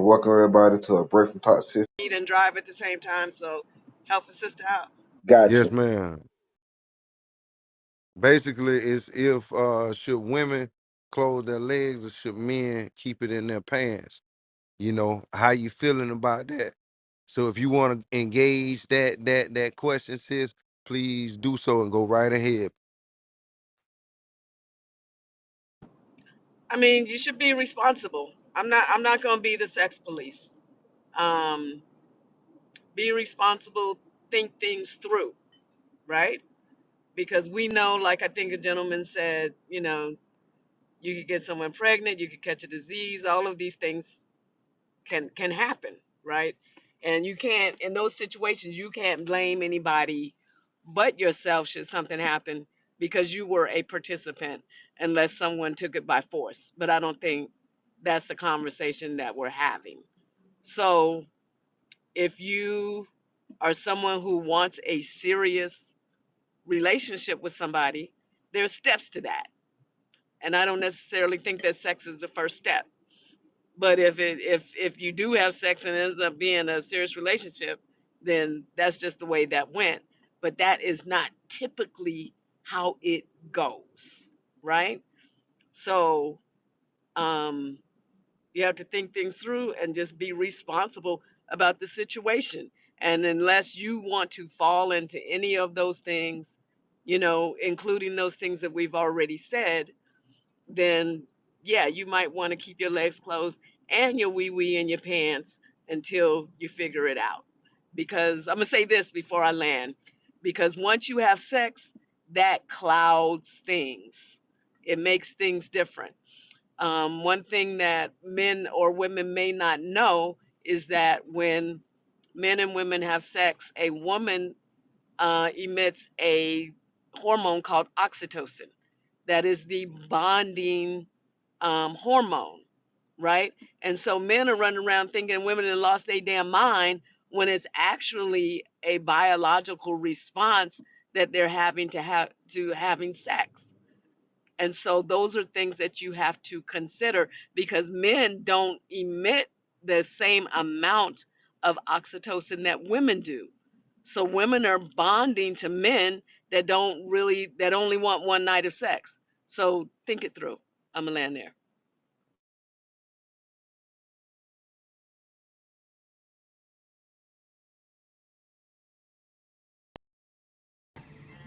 Welcome everybody to a break from toxicity. Eat and drive at the same time, so help a sister out. Gotcha. Yes, ma'am. Basically, it's if should women close their legs or should men keep it in their pants? You know, how you feeling about that? So if you want to engage that question, sis, please do so and go right ahead. I mean, you should be responsible. I'm not going to be the sex police. Um, be responsible, think things through, right? Because we know, like I think a gentleman said, you could get someone pregnant, you could catch a disease, all of these things can happen, right? And you can't in those situations you can't blame anybody but yourself should something happen because you were a participant unless someone took it by force. But I don't think that's the conversation that we're having. So if you are someone who wants a serious relationship with somebody, there's steps to that. And I don't necessarily think that sex is the first step. But if you do have sex and it ends up being a serious relationship, then that's just the way that went. But that is not typically how it goes, right? So um, you have to think things through and just be responsible about the situation. And unless you want to fall into any of those things, including those things that we've already said, then yeah, you might want to keep your legs closed and your wee wee in your pants until you figure it out. Because I'm gonna say this before I land, because once you have sex, that clouds things. It makes things different. One thing that men or women may not know is that when men and women have sex, a woman emits a hormone called oxytocin. That is the bonding hormone, right? And so men are running around thinking women have lost their damn mind when it's actually a biological response that they're having to having sex. And so those are things that you have to consider because men don't emit the same amount of oxytocin that women do. So women are bonding to men that only want one night of sex. So think it through. I'm gonna land there.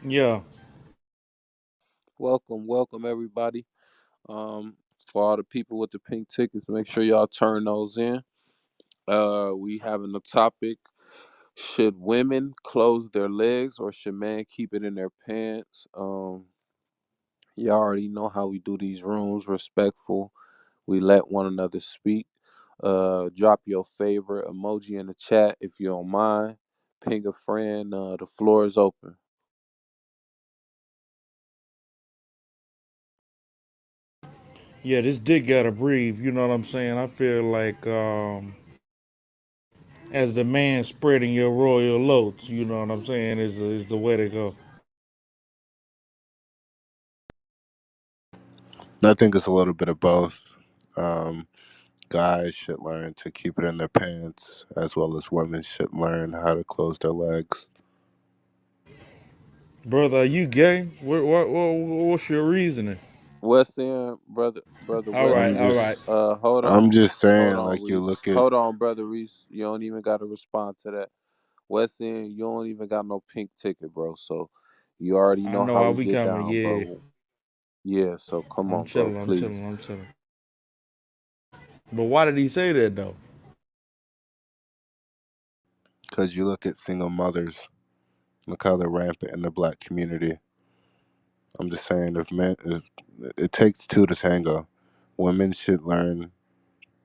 Yeah. Welcome everybody. Um, for all the people with the pink tickets, make sure y'all turn those in. We having the topic: should women close their legs or should men keep it in their pants? Y'all already know how we do these rooms. Respectful. We let one another speak. Drop your favorite emoji in the chat if you don't mind. Ping a friend. The floor is open. Yeah, this dick gotta breathe, you know what I'm saying? I feel like as the man spreading your royal oats, you know what I'm saying, is the way to go. I think it's a little bit of both. Um, Guys should learn to keep it in their pants, as well as women should learn how to close their legs. Brother, are you gay? What's your reasoning? West End, brother All West. right, I'm all right. just, I'm Hold just saying, on, like you Reese. look at, Hold on, brother Reese. You don't even got to respond to that. West End, you don't even got no pink ticket, bro. So you already I know know how how we we get coming, down, yeah. bro. Yeah. So come I'm on, bro, chilling, I'm please. chilling, I'm chilling. But why did he say that though? because you look at single mothers, look how they're rampant in the black community. I'm just saying, if it takes two to tango, women should learn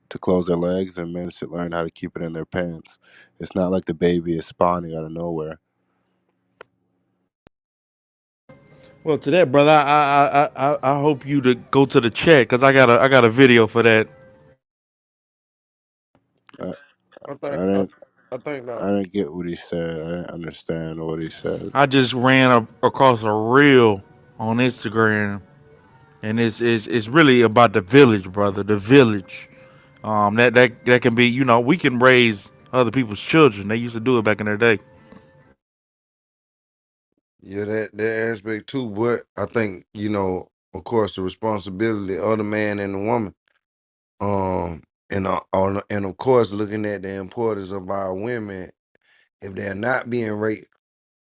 to close their legs, and men should learn how to keep it in their pants. It's not like the baby is spawning out of nowhere. Well, to that, brother, I hope you to go to the chat because I got a video for that. I, I I think I, didn't, I think I that. didn't get what he said. I didn't understand what he said. I just ran across a reel on Instagram, and it's really about the village, brother. The village. That can be, we can raise other people's children. They used to do it back in their day. Yeah, that aspect too. But I think, of course, the responsibility of the man and the woman. And of course, looking at the importance of our women, if they're not being raped,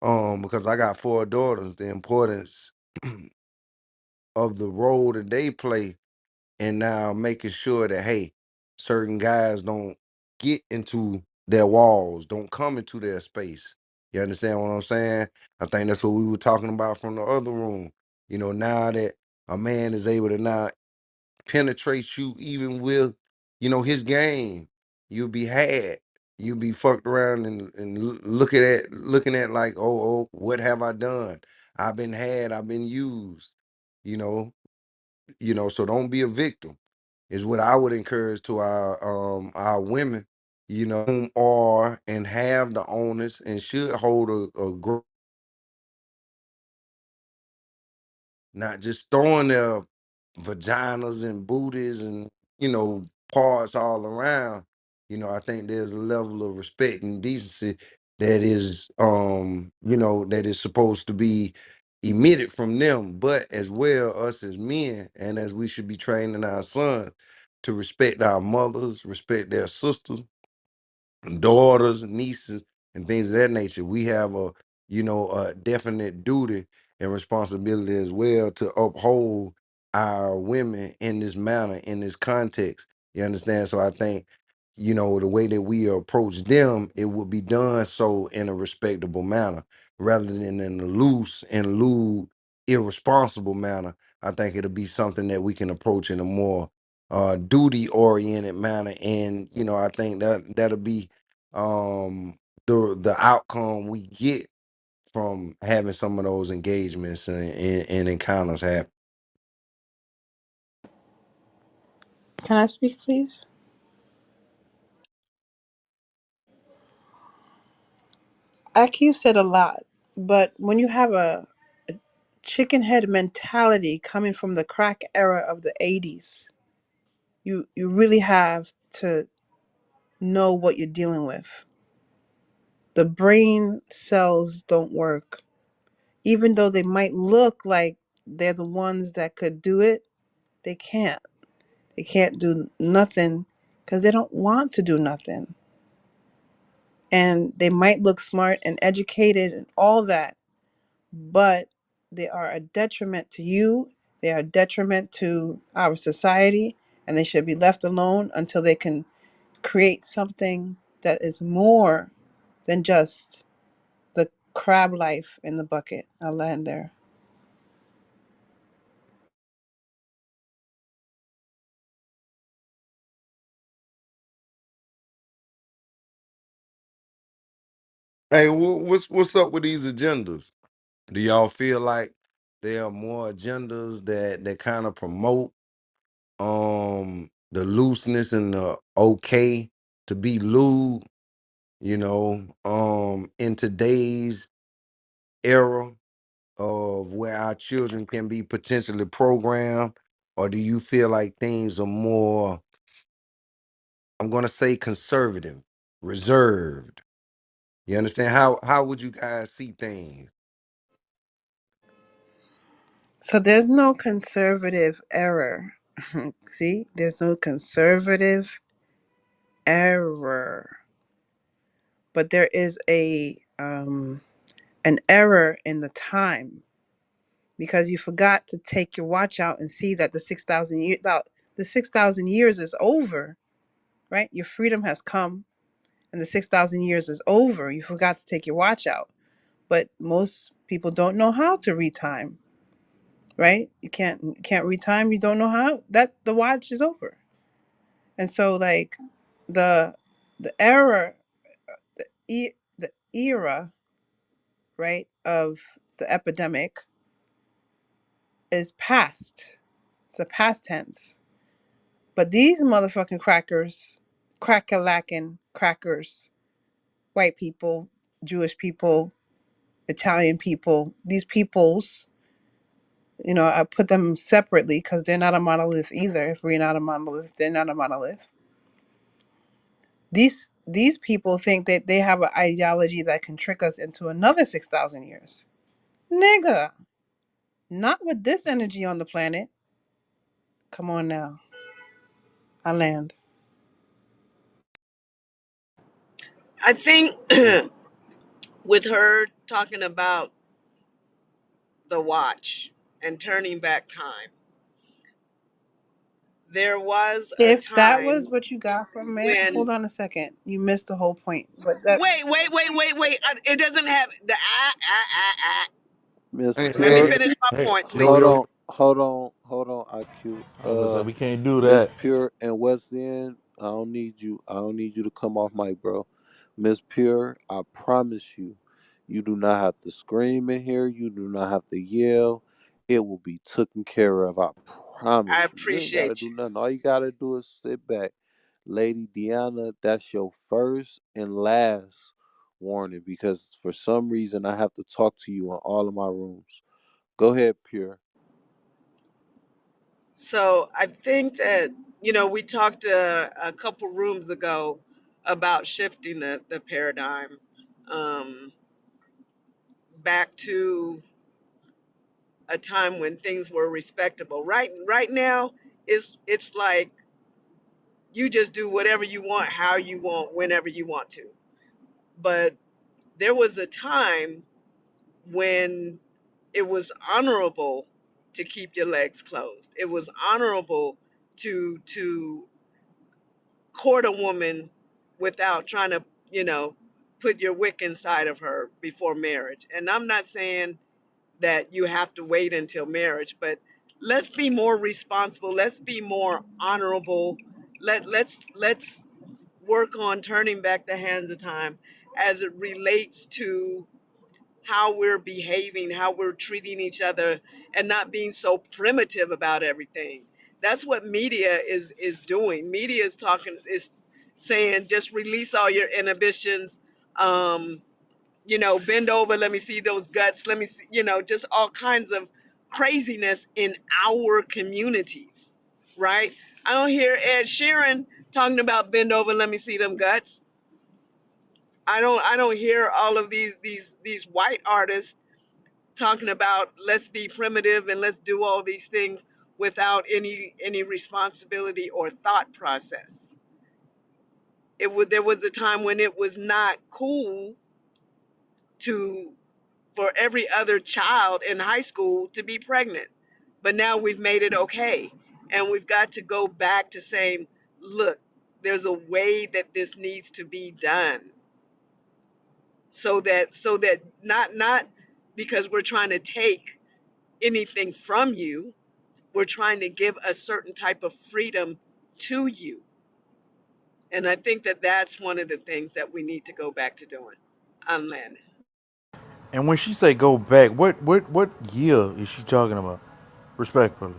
because I got 4 daughters, the importance of the role that they play, and now making sure that, hey, certain guys don't get into their walls, don't come into their space. You understand what I'm saying? I think that's what we were talking about from the other room. Now that a man is able to now penetrate you even with, his game, you'll be had. You'll be fucked around and looking at like, oh, what have I done? I've been had, I've been used, you know, so don't be a victim, is what I would encourage to our women, whom are and have the onus and should hold a not just throwing their vaginas and booties and parts all around. I think there's a level of respect and decency that is that is supposed to be emitted from them, but as well us as men, and as we should be training our sons to respect our mothers, respect their sisters, daughters, nieces, and things of that nature. We have a definite duty and responsibility as well to uphold our women in this manner, in this context. You understand? So I think, the way that we approach them, it would be done so in a respectable manner rather than in a loose and lewd, irresponsible manner. I think it'll be something that we can approach in a more duty oriented manner. And I think that'll be um the outcome we get from having some of those engagements and encounters happen. Can I speak, please? IQ said a lot, but when you have a chicken head mentality coming from the crack era of the 80s, you really have to know what you're dealing with. The brain cells don't work. Even though they might look like they're the ones that could do it, they can't. They can't do nothing because they don't want to do nothing. And they might look smart and educated and all that, but they are a detriment to you. They are a detriment to our society, and they should be left alone until they can create something that is more than just the crab life in the bucket. I'll land there. Hey, what's up with these agendas? Do y'all feel like there are more agendas that kind of promote the looseness and the okay to be lewd, in today's era of where our children can be potentially programmed? Or do you feel like things are more, I'm gonna say, conservative, reserved? You understand? How would you guys see things? So there's no conservative error. See, there's no conservative error, but there is a an error in the time because you forgot to take your watch out and see that the 6,000 years is over, right? Your freedom has come, and the 6,000 years is over. You forgot to take your watch out, but most people don't know how to retime, right? You can't retime. You don't know how that the watch is over. And so like the the era the era, right, of the epidemic is past. It's a past tense. But these motherfucking crackers, crack-a-lacking crackers, white people, Jewish people, Italian people, these peoples, I put them separately because they're not a monolith either. If we're not a monolith, they're not a monolith. These people think that they have an ideology that can trick us into another 6,000 years. Nigga, not with this energy on the planet. Come on now. I land. I think with her talking about the watch and turning back time, there was a If that time was what you got from it, when hold on a second. You missed the whole point. But that wait. It doesn't have the Miss Hey, Let me Pure. hey, finish my Hey, point, yo, Hold please. yo. on, IQ. I was gonna say we can't do Miss that. Pure and Wesleyan, I don't need you. I don't need you to come off mic, bro. Miss Pure, I promise you, you do not have to scream in here. You do not have to yell. It will be taken care of. I I promise you. You ain't gotta appreciate do you. nothing. All you gotta do is sit back. Lady Deanna, that's your first and last warning because for some reason I have to talk to you in all of my rooms. Go ahead, Pure. So I think that, we talked a couple rooms ago about shifting the paradigm um, back to a time when things were respectable. Right now, it's like you just do whatever you want, how you want, whenever you want to. But there was a time when it was honorable to keep your legs closed. It was honorable to court a woman without trying to, put your wick inside of her before marriage. And I'm not saying that you have to wait until marriage, but let's be more responsible. Let's be more honorable. Let's work on turning back the hands of time as it relates to how we're behaving, how we're treating each other, and not being so primitive about everything. That's what media is doing. Media is saying just release all your inhibitions. Bend over, let me see those guts. Let me see, just all kinds of craziness in our communities, right? I don't hear Ed Sheeran talking about bend over, let me see them guts. I don't hear all of these white artists talking about let's be primitive and let's do all these things without any responsibility or thought process. There was a time when it was not cool to for every other child in high school to be pregnant, but now we've made it okay, and we've got to go back to saying, look, there's a way that this needs to be done, so that not because we're trying to take anything from you. We're trying to give a certain type of freedom to you. And I think that that's one of the things that we need to go back to doing. On land. And when she say go back, what year is she talking about? Respectfully.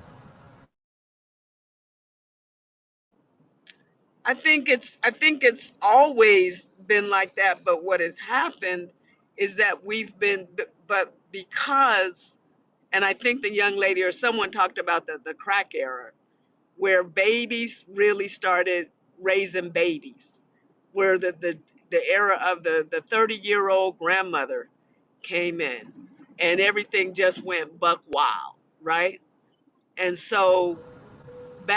I think it's always been like that, but what has happened is that we've been but because, and I think the young lady or someone talked about the crack era, where babies really started raising babies, where the era of the 30-year-old grandmother came in and everything just went buck wild, right? And so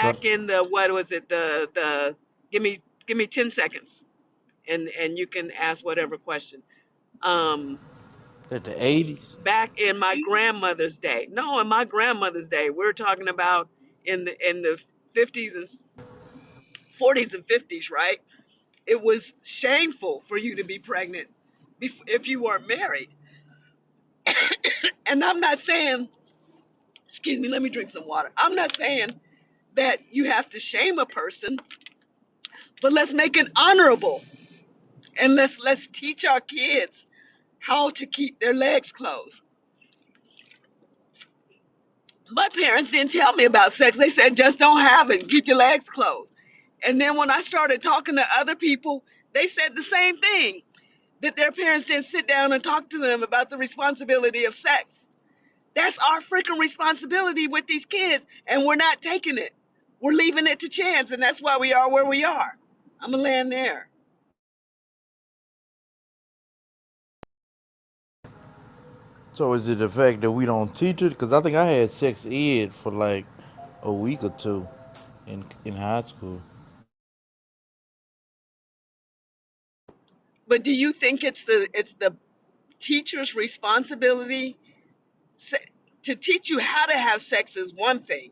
Okay. back in the, what was it, the give me 10 seconds and you can ask whatever question. Um At the 80s. Back in my grandmother's day. No, in my grandmother's day, we're talking about in the 50s and 40s and 50s, right? It was shameful for you to be pregnant if you weren't married. And I'm not saying, excuse me, let me drink some water. I'm not saying that you have to shame a person, but let's make it honorable, and let's teach our kids how to keep their legs closed. My parents didn't tell me about sex. They said just don't have it, keep your legs closed. And then when I started talking to other people, they said the same thing, that their parents didn't sit down and talk to them about the responsibility of sex. That's our freaking responsibility with these kids, and we're not taking it. We're leaving it to chance, and that's why we are where we are. I'm gonna land there. So is it the fact that we don't teach it? Because I think I had sex ed for like a week or two in high school. But do you think it's the teacher's responsibility? Se- to teach you how to have sex is one thing,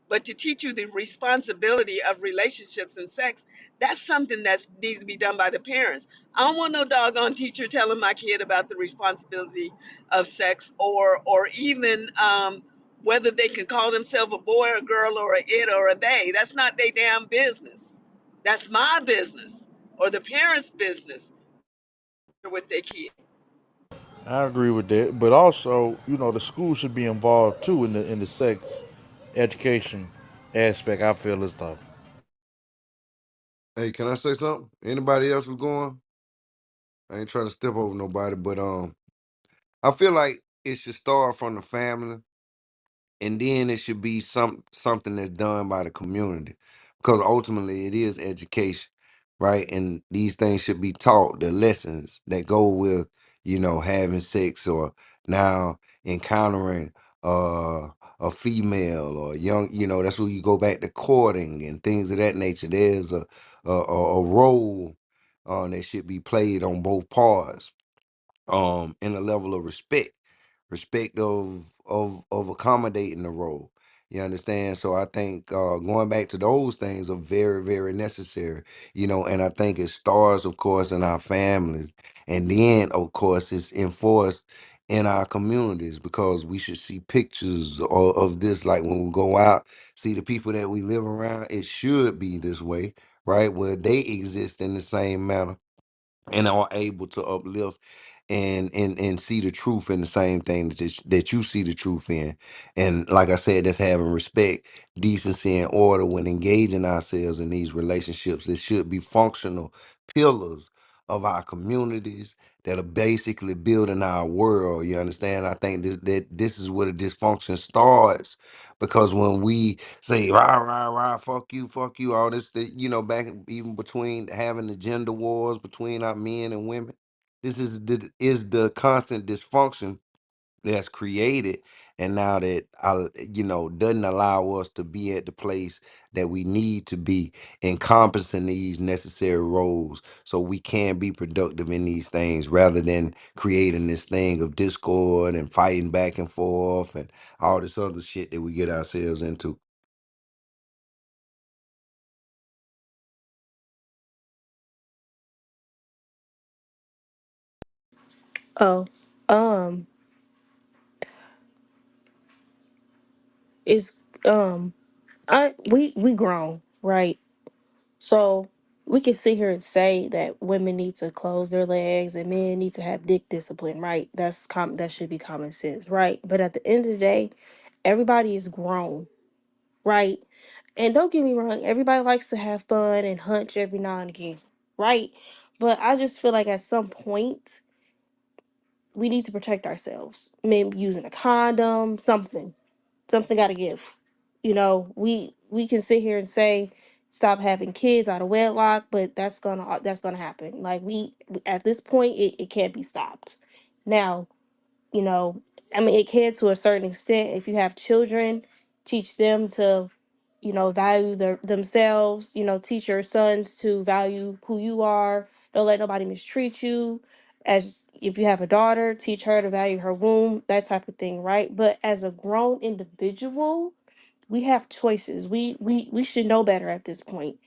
but to teach you the responsibility of relationships and sex, that's something that needs to be done by the parents. I don't want no doggone teacher telling my kid about the responsibility of sex, or even whether they can call themselves a boy or a girl or a it or a they. That's not their damn business. That's my business or the parents' business with their kid. I agree with that, but also, the school should be involved too in the sex education aspect. I feel as though. Hey, can I say something? Anybody else was going? I ain't trying to step over nobody, but I feel like it should start from the family, and then it should be something that's done by the community, because ultimately it is education, right? And these things should be taught, the lessons that go with having sex, or now encountering uh a female or young, that's where you go back to courting and things of that nature. There's a role that should be played on both parts, in a level of respect of accommodating the role. You understand? So I think going back to those things are very, very necessary. And I think it starts, of course, in our families, and then, of course, it's enforced in our communities, because we should see pictures of this, like when we go out, see the people that we live around. It should be this way, right? Where they exist in the same manner and are able to uplift and see the truth in the same thing that you see the truth in. And like I said, that's having respect, decency, and order when engaging ourselves in these relationships. It should be functional pillars of our communities that are basically building our world. You understand? I think this is where the dysfunction starts, because when we say rah rah rah, fuck you, all this, back even between having the gender wars between our men and women, this is the constant dysfunction that's created, and now that doesn't allow us to be at the place that we need to be, encompassing these necessary roles, so we can be productive in these things, rather than creating this thing of discord and fighting back and forth and all this other shit that we get ourselves into. Oh, um, it's I we grown, right? So we can sit here and say that women need to close their legs and men need to have dick discipline, right? That should be common sense, right? But at the end of the day, everybody is grown, right? And don't get me wrong, everybody likes to have fun and hunch every now and again, right? But I just feel like at some point we need to protect ourselves. Maybe using a condom, something got to give. We can sit here and say stop having kids out of wedlock, but that's gonna happen. Like at this point, it can't be stopped. Now, you know, I mean, it can to a certain extent. If you have children, teach them to, value themselves. Teach your sons to value who you are. Don't let nobody mistreat you. As if you have a daughter, teach her to value her womb, that type of thing, right? But as a grown individual, we have choices. We should know better at this point.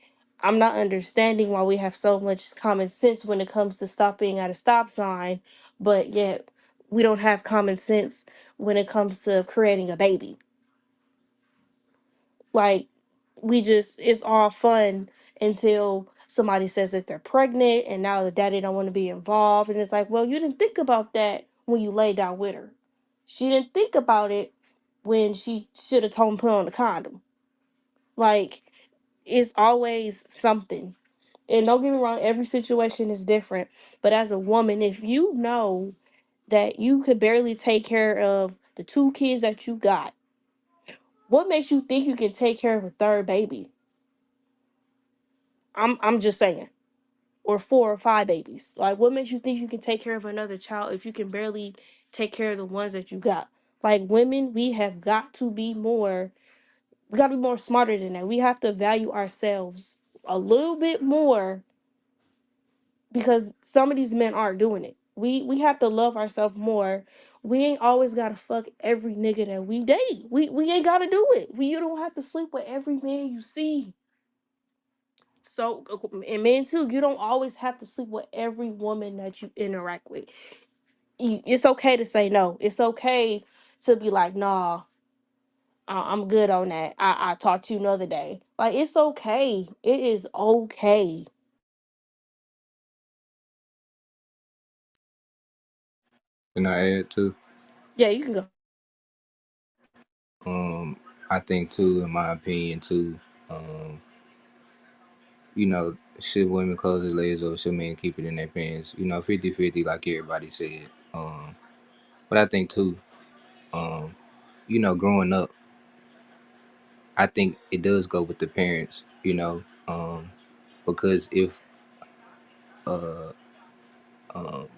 I'm not understanding why we have so much common sense when it comes to stopping at a stop sign, but yet we don't have common sense when it comes to creating a baby. Like it's all fun until somebody says that they're pregnant and now the daddy don't want to be involved, and it's like, well, you didn't think about that when you laid down with her. She didn't think about it when she should have told him put on the condom. Like, it's always something. And don't get me wrong, every situation is different. But as a woman, if you know that you could barely take care of the two kids that you got, what makes you think you can take care of a third baby? I'm just saying. or 4 or 5 babies? Like, what makes you think you can take care of another child if you can barely take care of the ones that you got? Like, women, we have got to be more, we got to be more smarter than that. We have to value ourselves a little bit more because some of these men aren't doing it. We have to love ourselves more. We ain't always gotta fuck every nigga that we date. We ain't gotta do it. You don't have to sleep with every man you see. So, and men too, you don't always have to sleep with every woman that you interact with. It's okay to say no. It's okay to be like, nah, I'm good on that. I talk to you another day. Like, it's okay. It is okay. Can I add too? Yeah, you can go. Um, I think too, in my opinion too, um, should women close their legs or should men keep it in their pants? 50-50, like everybody said. But I think too, um, growing up, I think it does go with the parents, because uh,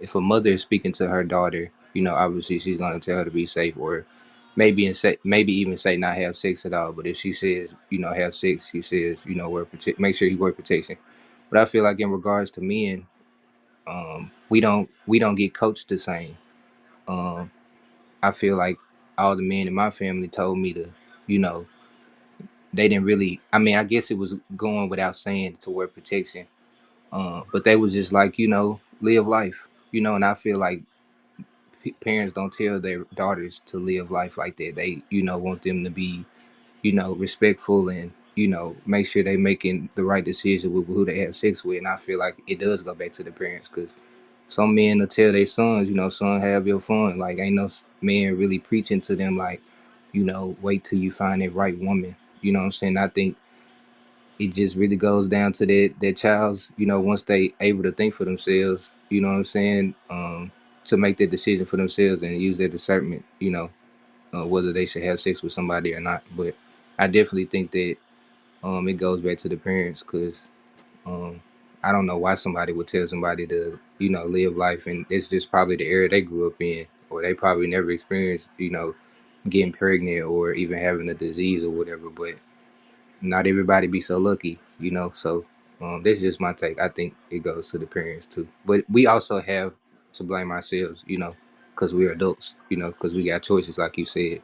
if a mother is speaking to her daughter, obviously she's gonna tell her to be safe, or maybe even say not have sex at all. But if she says, have sex, she says, make sure you wear protection. But I feel like in regards to men, we don't get coached the same. Um, I feel like all the men in my family told me to, you know, they didn't really. I mean, I guess it was going without saying to wear protection. But they was just like, live life, and I feel like parents don't tell their daughters to live life like that. They, want them to be, respectful and, make sure they making the right decision with who they have sex with. And I feel like it does go back to the parents because some men will tell their sons, son, have your fun. Like, ain't no man really preaching to them, like, wait till you find that right woman. You know what I'm saying? I think it just really goes down to that child's, once they able to think for themselves, you know what I'm saying, to make that decision for themselves and use their discernment, whether they should have sex with somebody or not. But I definitely think that it goes back to the parents because um, I don't know why somebody would tell somebody to, live life, and it's just probably the era they grew up in, or they probably never experienced, getting pregnant or even having a disease or whatever. But not everybody be so lucky, So that's just my take. I think it goes to the parents too, but we also have to blame ourselves, because we're adults, because we got choices, like you said,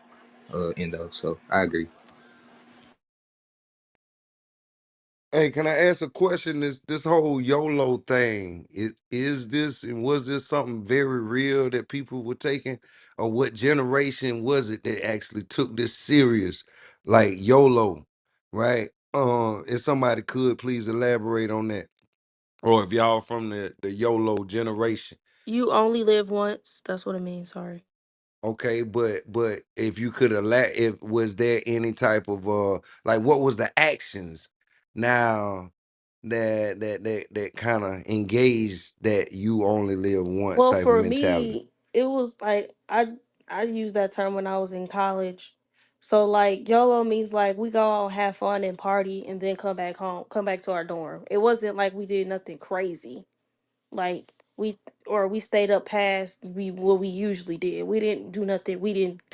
in those. So I agree. Hey, can I ask a question? This whole YOLO thing, is this and was this something very real that people were taking, or what generation was it that actually took this serious, like YOLO, right? If somebody could please elaborate on that, or if y'all from the YOLO generation. You only live once. That's what it means. Sorry. Okay, but if you could if was there any type of like what was the actions now that kind of engaged that you only live once Well, type of for mentality? me, it was like I used that term when I was in college. So like YOLO means like we go out have fun and party and then come back home, come back to our dorm. It wasn't like we did nothing crazy. Like we stayed up past we what we usually did. We didn't do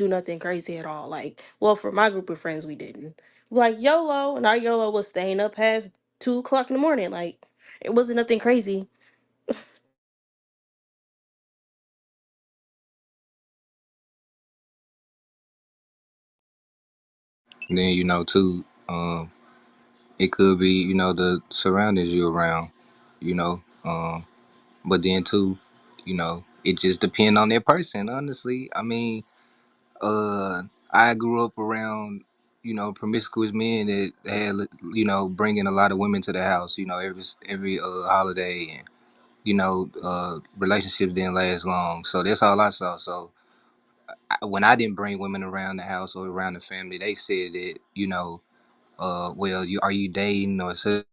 nothing crazy at all. Like, well, for my group of friends we didn't. Like YOLO, and our YOLO was staying up past 2 o'clock in the morning. Like, it wasn't nothing crazy. And then too, it could be the surroundings you around, you know, but then too, it just depend on that person. Honestly, I mean, uh, I grew up around promiscuous men that had bringing a lot of women to the house, every holiday, and relationships didn't last long. So that's all I saw. So when I didn't bring women around the house or around the family, they said that well, are you dating or such?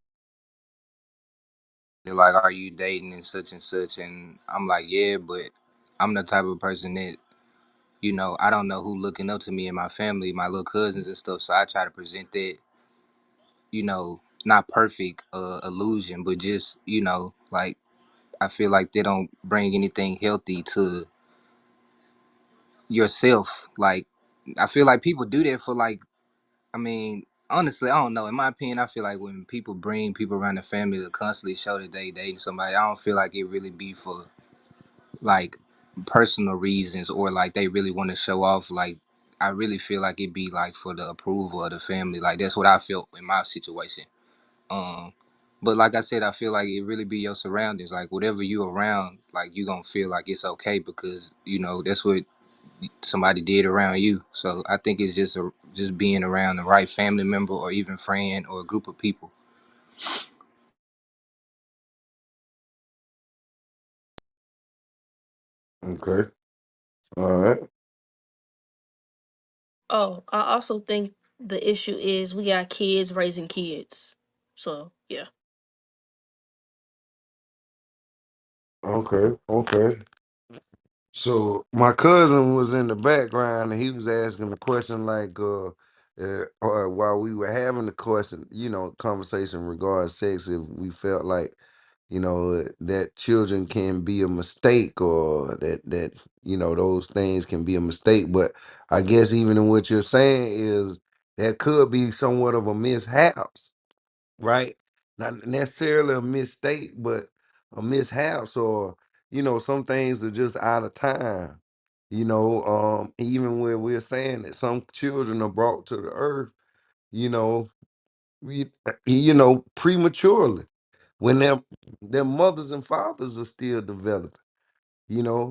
They're like, are you dating and such? And I'm like, yeah, but I'm the type of person that I don't know who looking up to me and my family, my little cousins and stuff. So I try to present that, not perfect illusion, but just like I feel like they don't bring anything healthy to yourself. Like I feel like people do that for like I mean, honestly, I don't know. In my opinion, I feel like when people bring people around the family to constantly show that they dating somebody, I don't feel like it really be for like personal reasons or like they really want to show off. Like I really feel like it be like for the approval of the family. Like that's what I felt in my situation. Um, but like I said, I feel like it really be your surroundings. Like whatever you around, like you gonna feel like it's okay because that's what somebody did around you. So I think it's just being around the right family member or even friend or a group of people. Okay. All right. Oh, I also think the issue is we got kids raising kids. So yeah. Okay. Okay. So my cousin was in the background and he was asking the question like while we were having the question, conversation regarding sex, if we felt like, that children can be a mistake or that those things can be a mistake. But I guess even in what you're saying is that could be somewhat of a mishaps, right? Not necessarily a mistake, but a mishaps, or some things are just out of time. Even when we're saying that some children are brought to the earth, you know, prematurely when their mothers and fathers are still developing.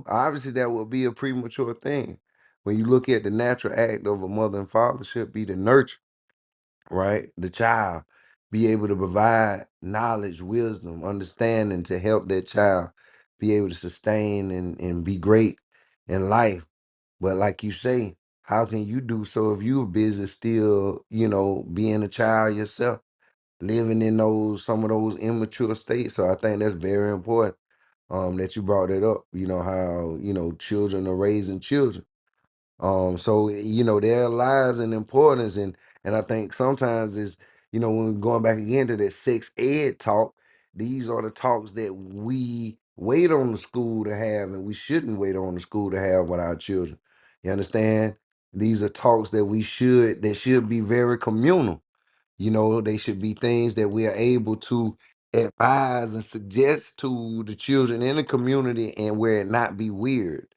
Obviously that would be a premature thing. When you look at the natural act of a mother and father should be to nurture, right? The child be able to provide knowledge, wisdom, understanding to help that child be able to sustain and be great in life. But like you say, how can you do so if you're busy still, being a child yourself, living in some of those immature states? So I think that's very important. That you brought it up, how, children are raising children. So there lies an importance, and I think sometimes is when we're going back again to that sex ed talk, these are the talks that we wait on the school to have, and we shouldn't wait on the school to have with our children. You understand? These are talks that should be very communal. They should be things that we are able to advise and suggest to the children in the community and where it not be weird.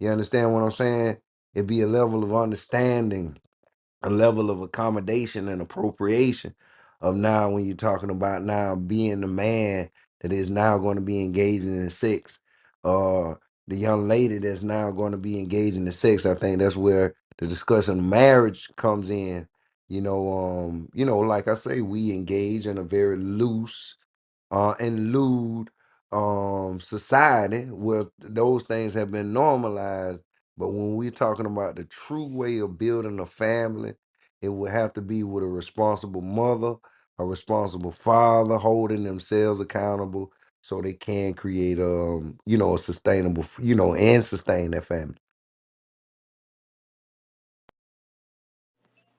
You understand what I'm saying? It be a level of understanding, a level of accommodation and appropriation of now when you're talking about now being the man that is now going to be engaging in sex, or the young lady that's now going to be engaging in sex. I think that's where the discussion of marriage comes in. Like I say, we engage in a very loose and lewd society where those things have been normalized. But when we're talking about the true way of building a family, it would have to be with a responsible mother, a responsible father holding themselves accountable so they can create a sustainable and sustain that family.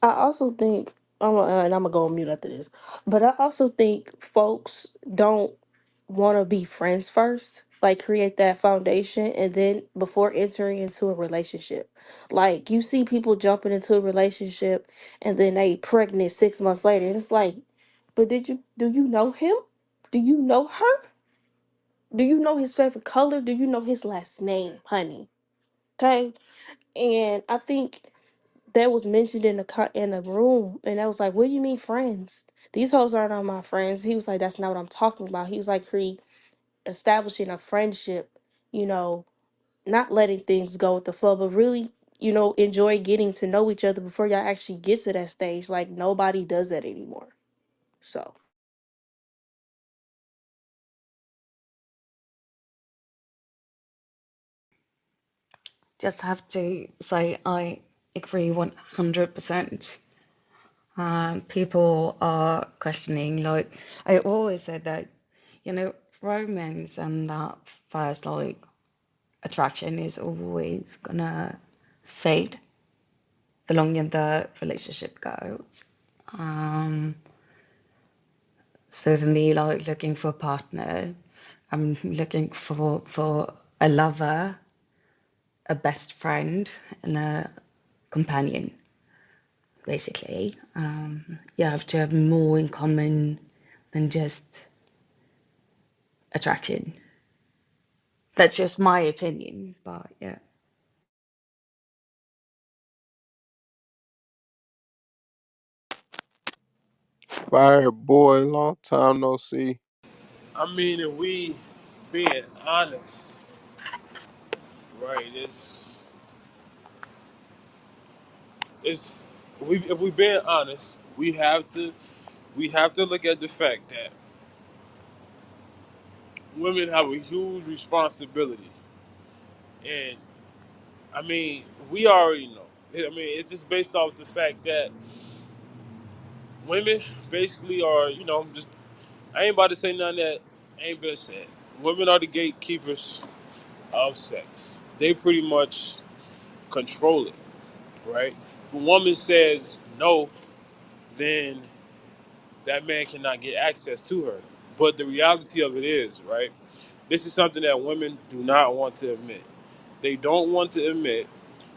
I also think and I'm gonna go on mute after this. But I also think folks don't want to be friends first, like create that foundation, and then before entering into a relationship, like you see people jumping into a relationship and then they pregnant 6 months later, and it's like, but do you know him? Do you know her? Do you know his favorite color? Do you know his last name, honey? Okay, and I think that was mentioned in the room, and I was like, "What do you mean friends? These hoes aren't on my friends." He was like, "That's not what I'm talking about." He was like, establishing a friendship, you know, not letting things go with the flow, but really, enjoy getting to know each other before y'all actually get to that stage. Like nobody does that anymore. So Just have to say I agree 100%. People are questioning, like, I always said that, romance and that first, like, attraction is always gonna fade the longer the relationship goes. Um, So for me, like looking for a partner, I'm looking for a lover, a best friend, and a companion, basically. You have to have more in common than just attraction. That's just my opinion, but yeah. Fire boy, long time no see. I mean, if we being honest, right? It's if we being honest, we have to look at the fact that women have a huge responsibility, and I mean, we already know. I mean, it's just based off the fact that women basically are, just I ain't about to say nothing that ain't been said. Women are the gatekeepers of sex. They pretty much control it, right? If a woman says no, then that man cannot get access to her. But the reality of it is, right? This is something that women do not want to admit. They don't want to admit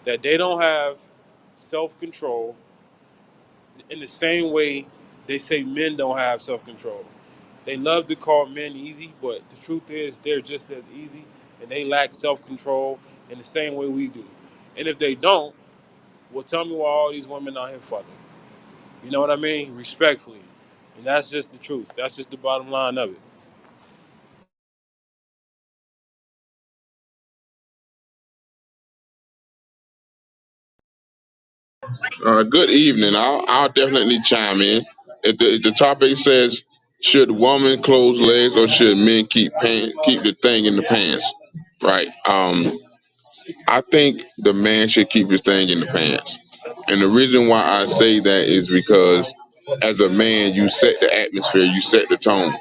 that they don't have self control in the same way they say men don't have self control. They love to call men easy, but the truth is they're just as easy and they lack self control in the same way we do. And if they don't, well, tell me why all these women out here fucking. You know what I mean? Respectfully. And that's just the truth. That's just the bottom line of it. Good evening. I'll definitely chime in. If the topic says, should women close legs or should men keep the thing in the pants? Right. I think the man should keep his thing in the pants. And the reason why I say that is because as a man, you set the atmosphere, you set the tone.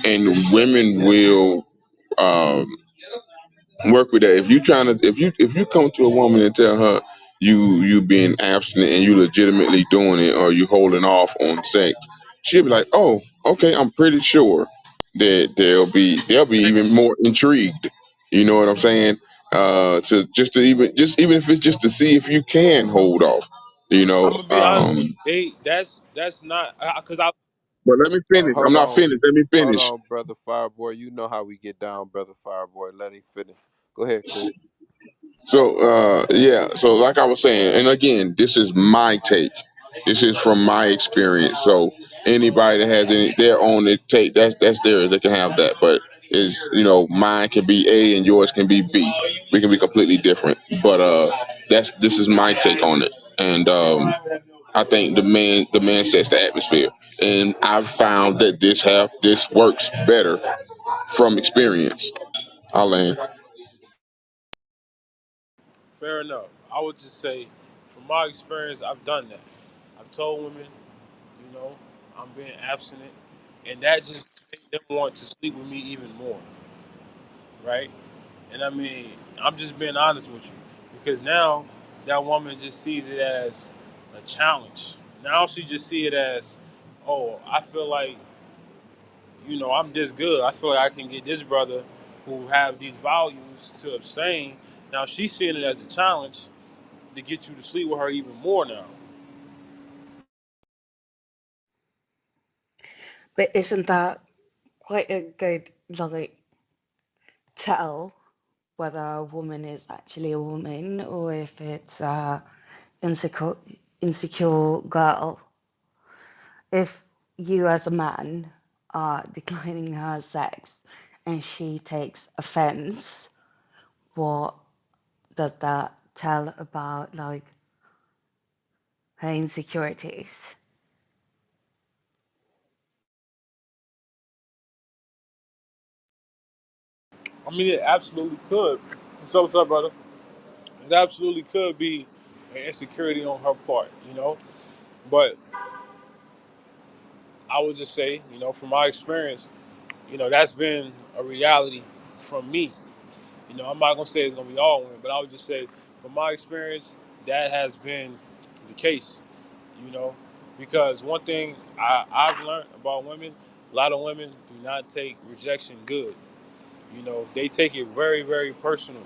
And women will um, work with that. If you trying to, if you come to a woman and tell her you being abstinent and you legitimately doing it or you holding off on sex, she'll be like, oh, okay, I'm pretty sure that they'll be even more intrigued. You know what I'm saying? To even if it's just to see if you can hold off. You I'm know. gonna be honest with you. That's not because I But let me finish. I'm Hold not on, finished. Let me hold finish. on, brother Fireboy. You know how we get down, brother Fireboy. Let him finish. Go ahead, Chris. So yeah, so like I was saying, and again, this is my take. This is from my experience. So anybody that has any their own take, that's theirs. They can have that. But is mine can be A and yours can be B. We can be completely different. But this is my take on it. And I think the man sets the atmosphere. And I've found that this works better from experience. I'll land. fair enough. I would just say, from my experience, I've done that. I've told women, you know, I'm being abstinent, and that just made them want to sleep with me even more, right? And I mean, I'm just being honest with you because now that woman just sees it as a challenge. Now she just see it as, oh, I feel like I'm this good. I feel like I can get this brother who have these values to abstain. Now she's seeing it as a challenge to get you to sleep with her even more now. But isn't that quite a good like tell whether a woman is actually a woman or if it's a insecure insecure girl? If you as a man are declining her sex and she takes offense, what does that tell about like her insecurities? I mean, it absolutely could. What's up, brother? It absolutely could be an insecurity on her part, But I would just say, from my experience, that's been a reality from me. I'm not gonna say it's gonna be all women, but I would just say, from my experience, that has been the case. You know, Because one thing I've learned about women, a lot of women do not take rejection good. You know, they take it very, very personal.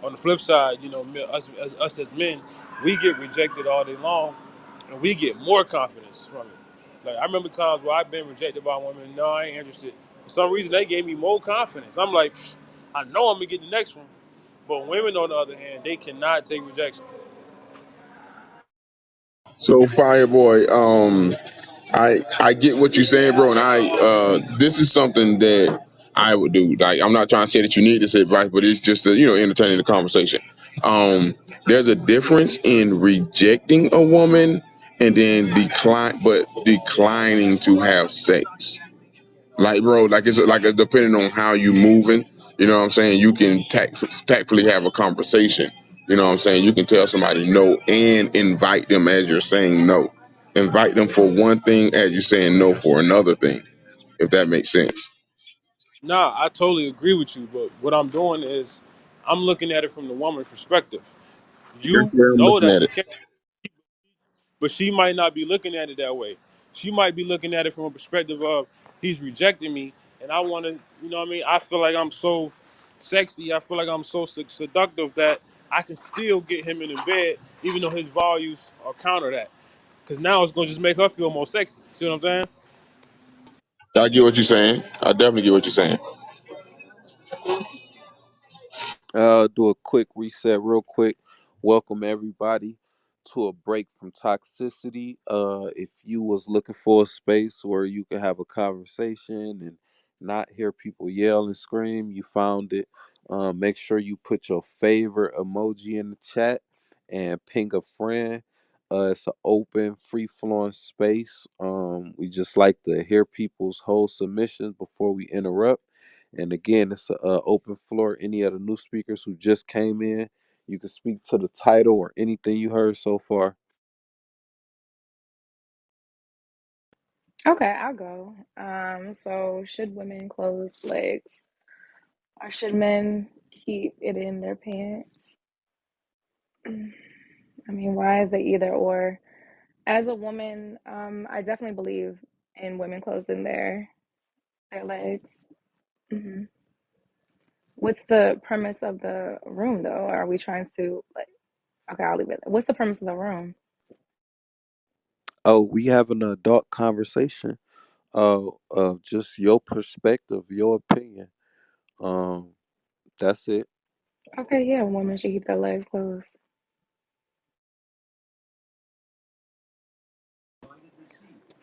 On the flip side, you know, us as men, we get rejected all day long, and we get more confidence from it. Like I remember times where I've been rejected by women. No, I ain't interested. For some reason, they gave me more confidence. I'm like, I know I'm gonna get the next one. But women, on the other hand, they cannot take rejection. So Fireboy, I get what you're saying, bro, and I this is something that I would do. Like I'm not trying to say that you need this advice, but it's just entertaining the conversation. There's a difference in rejecting a woman and then declining to have sex. Like, bro, like it's like depending on how you moving, you know what I'm saying? You can tactfully have a conversation. You know what I'm saying? You can tell somebody no and invite them as you're saying no. Invite them for one thing as you're saying no for another thing, if that makes sense. Nah, I totally agree with you. But what I'm doing is, I'm looking at it from the woman's perspective. That's You where I'm know looking that at you it. can't, but she might not be looking at it that way. She might be looking at it from a perspective of he's rejecting me, and I want to, you know what I mean? I feel like I'm so sexy. I feel like I'm so seductive that I can still get him in the bed, even though his values are counter that. Because now it's going to just make her feel more sexy. See what I'm saying? I get what you're saying. I definitely get what you're saying. Do a quick reset, real quick. Welcome everybody to a break from toxicity. If you was looking for a space where you could have a conversation and not hear people yell and scream, you found it. Make sure you put your favorite emoji in the chat and ping a friend. It's an open, free flowing space. We just like to hear people's whole submissions before we interrupt. And again, it's an open floor. Any of the new speakers who just came in, you can speak to the title or anything you heard so far. Okay, I'll go. So should women close legs or should men keep it in their pants? I mean, why is it either or? As a woman, I definitely believe in women closing their legs. hmm What's the premise of the room, though? Are we trying to like? Okay, I'll leave it. What's the premise of the room? Oh, we have an adult conversation of just your perspective, your opinion. Um, that's it. Okay, yeah, women should keep their legs closed.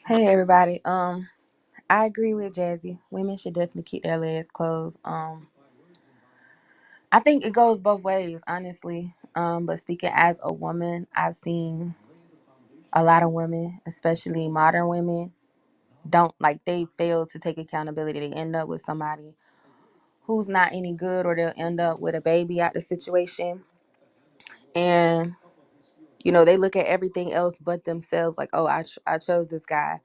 Hey everybody. I agree with Jazzy. Women should definitely keep their legs closed. I think it goes both ways, honestly. But speaking as a woman, I've seen a lot of women, especially modern women, don't like they fail to take accountability. They end up with somebody who's not any good, or they'll end up with a baby out the situation. And they look at everything else but themselves, like, oh, I chose this guy,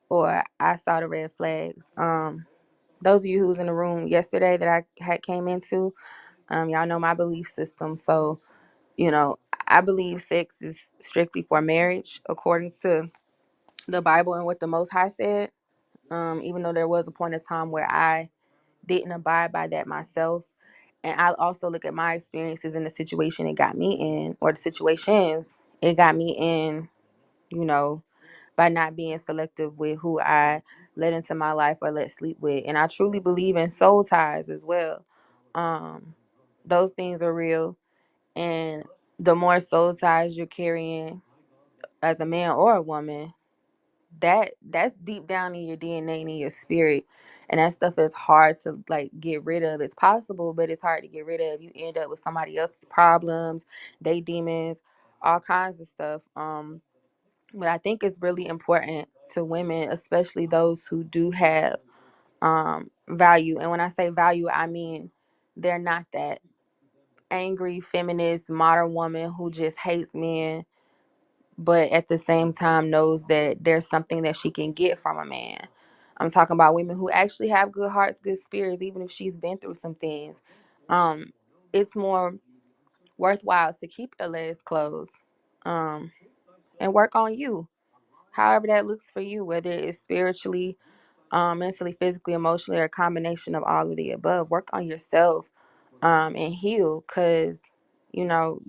or I saw the red flags. Those of you who was in the room yesterday that I had came into, y'all know my belief system. So, you know, I believe sex is strictly for marriage, according to the Bible and what the Most High said. Even though there was a point in time where I didn't abide by that myself. And I also look at my experiences in the situation it got me in, or the situations it got me in, you know, by not being selective with who I let into my life or let sleep with. And I truly believe in soul ties as well. Um, those things are real. And the more soul ties you're carrying as a man or a woman, that's deep down in your DNA and in your spirit. And that stuff is hard to like get rid of. It's possible, but it's hard to get rid of. You end up with somebody else's problems, they demons, all kinds of stuff. But I think it's really important to women, especially those who do have value. And when I say value, I mean they're not that angry feminist modern woman who just hates men, but at the same time knows that there's something that she can get from a man. I'm talking about women who actually have good hearts, good spirits, even if she's been through some things. Um, it's more worthwhile to keep your legs closed, and work on you. however that looks for you, whether it's spiritually, mentally, physically, emotionally, or a combination of all of the above. Work on yourself, and heal, because you know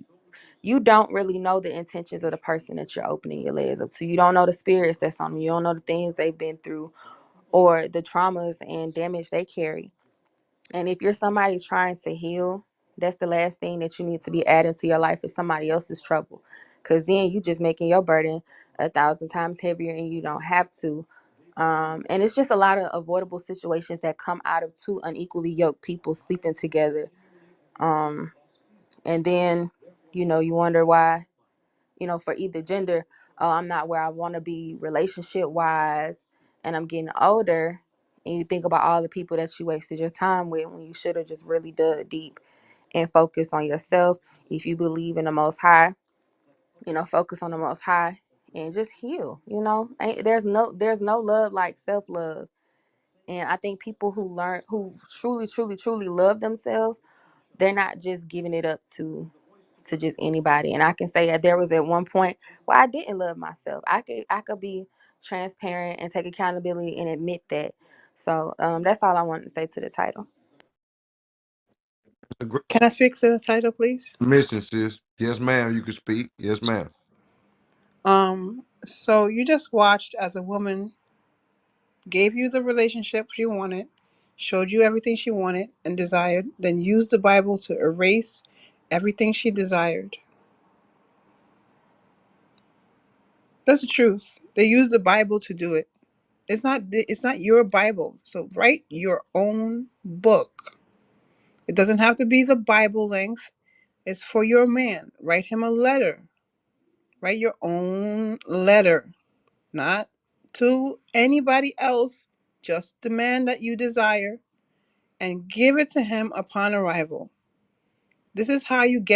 you don't really know the intentions of the person that you're opening your legs up to. You don't know the spirits that's on them. You don't know the things they've been through or the traumas and damage they carry. And if you're somebody trying to heal, that's the last thing that you need to be adding to your life is somebody else's trouble. Because then you just making your burden 1,000 times heavier and you don't have to. And it's just a lot of avoidable situations that come out of two unequally yoked people sleeping together. Um, and then, you wonder why, for either gender, oh, I'm not where I want to be relationship wise, and I'm getting older. And you think about all the people that you wasted your time with when you should have just really dug deep and focused on yourself. If you believe in the Most High, focus on the Most High and just heal. There's no love like self love. And I think people who truly, truly, truly love themselves, they're not just giving it up to just anybody. And I can say that there was at one point where I didn't love myself. I could be transparent and take accountability and admit that. So that's all I wanted to say to the title. It's a great Can I speak to the title, please? mission, sis. Yes, ma'am. You can speak. Yes, ma'am. So you just watched as a woman gave you the relationship she wanted, showed you everything she wanted and desired, then used the Bible to erase everything she desired. That's the truth. They used the Bible to do it. It's not your Bible. So write your own book. It doesn't have to be the Bible length. It's for your man. Write him a letter. Write your own letter, not to anybody else, just the man that you desire, and give it to him upon arrival. This is how you get